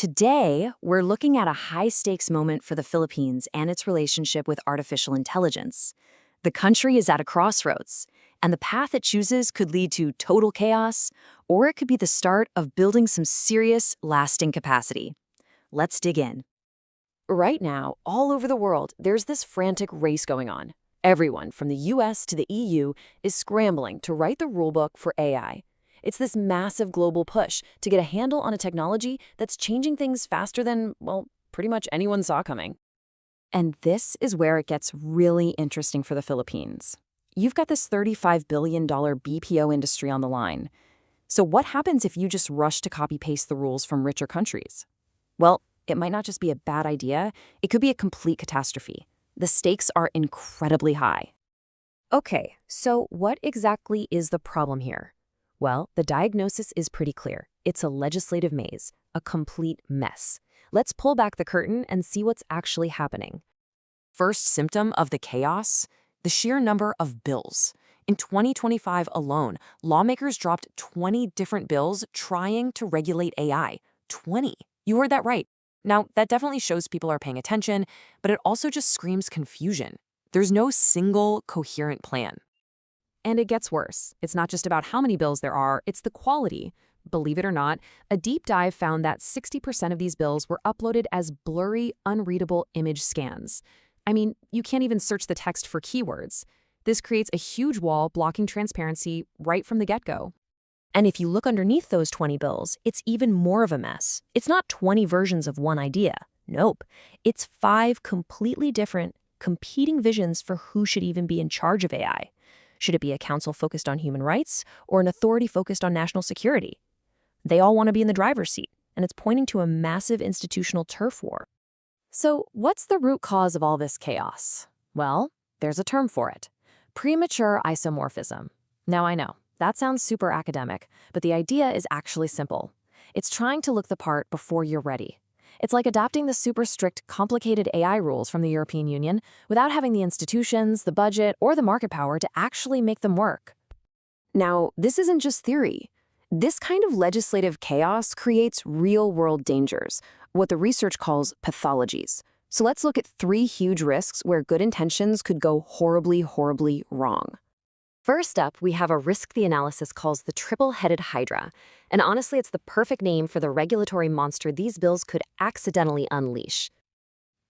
Today, we're looking at a high-stakes moment for the Philippines and its relationship with artificial intelligence. The country is at a crossroads, and the path it chooses could lead to total chaos, or it could be the start of building some serious, lasting capacity. Let's dig in. Right now, all over the world, there's this frantic race going on. Everyone, from the US to the EU, is scrambling to write the rulebook for AI. It's this massive global push to get a handle on a technology that's changing things faster than, well, pretty much anyone saw coming. And this is where it gets really interesting for the Philippines. You've got this $35 billion BPO industry on the line. So what happens if you just rush to copy-paste the rules from richer countries? Well, it might not just be a bad idea, it could be a complete catastrophe. The stakes are incredibly high. Okay, so what exactly is the problem here? Well, the diagnosis is pretty clear. It's a legislative maze, a complete mess. Let's pull back the curtain and see what's actually happening. First symptom of the chaos? The sheer number of bills. In 2025 alone, lawmakers dropped 20 different bills trying to regulate AI. 20. You heard that right. Now, that definitely shows people are paying attention, but it also just screams confusion. There's no single coherent plan. And it gets worse. It's not just about how many bills there are, it's the quality. Believe it or not, a deep dive found that 60% of these bills were uploaded as blurry, unreadable image scans. I mean, you can't even search the text for keywords. This creates a huge wall blocking transparency right from the get-go. And if you look underneath those 20 bills, it's even more of a mess. It's not 20 versions of one idea. Nope. It's 5 completely different, competing visions for who should even be in charge of AI. Should it be a council focused on human rights or an authority focused on national security? They all want to be in the driver's seat, and it's pointing to a massive institutional turf war. So what's the root cause of all this chaos? Well, there's a term for it: premature isomorphism. Now I know, that sounds super academic, but the idea is actually simple. It's trying to look the part before you're ready. It's like adopting the super strict, complicated AI rules from the European Union without having the institutions, the budget, or the market power to actually make them work. Now, this isn't just theory. This kind of legislative chaos creates real-world dangers, what the research calls pathologies. So let's look at 3 huge risks where good intentions could go horribly, horribly wrong. First up, we have a risk the analysis calls the Triple-Headed Hydra. And honestly, it's the perfect name for the regulatory monster these bills could accidentally unleash.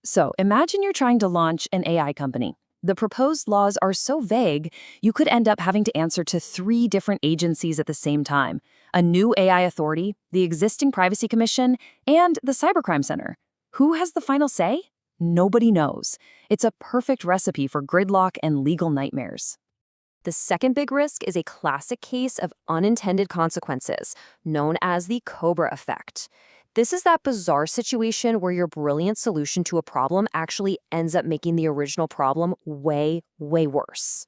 So imagine you're trying to launch an AI company. The proposed laws are so vague, you could end up having to answer to 3 different agencies at the same time: a new AI authority, the existing Privacy Commission, and the Cybercrime Center. Who has the final say? Nobody knows. It's a perfect recipe for gridlock and legal nightmares. The second big risk is a classic case of unintended consequences, known as the Cobra Effect. This is that bizarre situation where your brilliant solution to a problem actually ends up making the original problem way, way worse.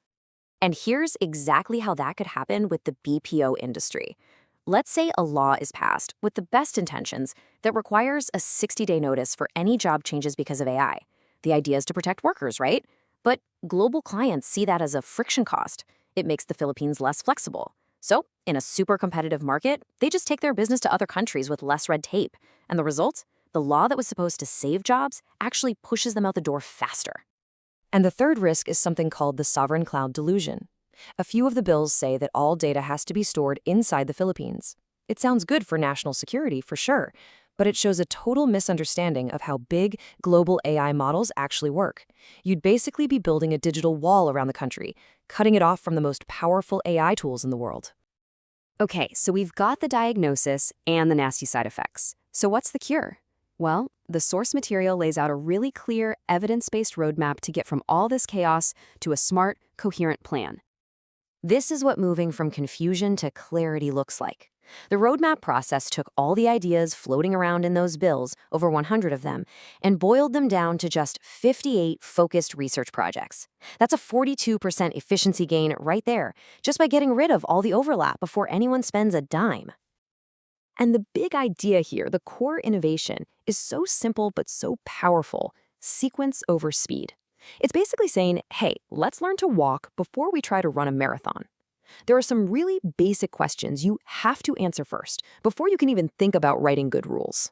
And here's exactly how that could happen with the BPO industry. Let's say a law is passed with the best intentions that requires a 60-day notice for any job changes because of AI. The idea is to protect workers, right? But global clients see that as a friction cost. It makes the Philippines less flexible. So, in a super competitive market, they just take their business to other countries with less red tape. And the result? The law that was supposed to save jobs actually pushes them out the door faster. And the third risk is something called the Sovereign Cloud Delusion. A few of the bills say that all data has to be stored inside the Philippines. It sounds good for national security, for sure, but it shows a total misunderstanding of how big global AI models actually work. You'd basically be building a digital wall around the country, cutting it off from the most powerful AI tools in the world. Okay, so we've got the diagnosis and the nasty side effects. So what's the cure? Well, the source material lays out a really clear, evidence-based roadmap to get from all this chaos to a smart, coherent plan. This is what moving from confusion to clarity looks like. The roadmap process took all the ideas floating around in those bills, over 100 of them, and boiled them down to just 58 focused research projects. That's a 42% efficiency gain right there, just by getting rid of all the overlap before anyone spends a dime. And the big idea here, the core innovation, is so simple but so powerful: sequence over speed. It's basically saying, hey, let's learn to walk before we try to run a marathon. There are some really basic questions you have to answer first, before you can even think about writing good rules.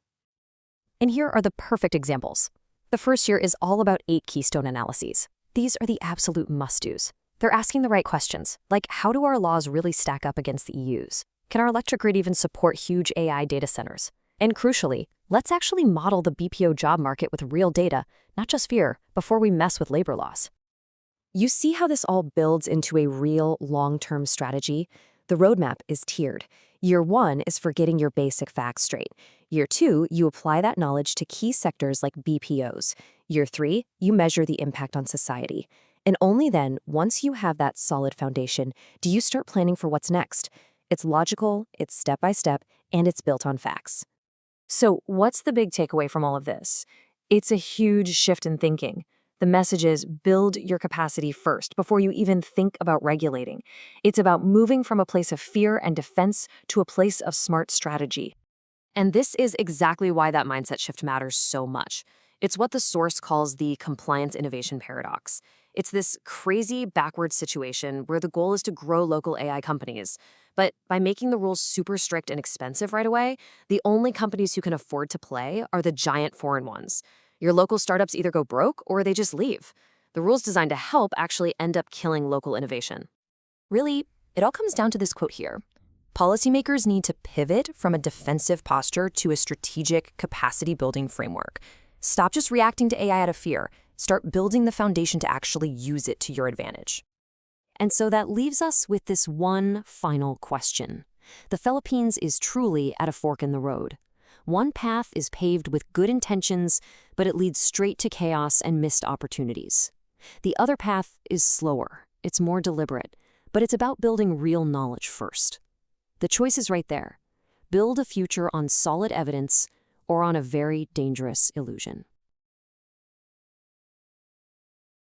And here are the perfect examples. The first year is all about 8 keystone analyses. These are the absolute must-dos. They're asking the right questions, like how do our laws really stack up against the EU's? Can our electric grid even support huge AI data centers? And crucially, let's actually model the BPO job market with real data, not just fear, before we mess with labor laws. You see how this all builds into a real long-term strategy? The roadmap is tiered. Year 1 is for getting your basic facts straight. Year 2, you apply that knowledge to key sectors like BPOs. Year 3, you measure the impact on society. And only then, once you have that solid foundation, do you start planning for what's next. It's logical, it's step-by-step, and it's built on facts. So what's the big takeaway from all of this? It's a huge shift in thinking. The message is build your capacity first before you even think about regulating. It's about moving from a place of fear and defense to a place of smart strategy. And this is exactly why that mindset shift matters so much. It's what the source calls the compliance innovation paradox. It's this crazy backward situation where the goal is to grow local AI companies. But by making the rules super strict and expensive right away, the only companies who can afford to play are the giant foreign ones. Your local startups either go broke or they just leave. The rules designed to help actually end up killing local innovation. Really, it all comes down to this quote here. Policymakers need to pivot from a defensive posture to a strategic capacity-building framework. Stop just reacting to AI out of fear. Start building the foundation to actually use it to your advantage. And so that leaves us with this one final question. The Philippines is truly at a fork in the road. One path is paved with good intentions, but it leads straight to chaos and missed opportunities. The other path is slower, it's more deliberate, but it's about building real knowledge first. The choice is right there. Build a future on solid evidence or on a very dangerous illusion.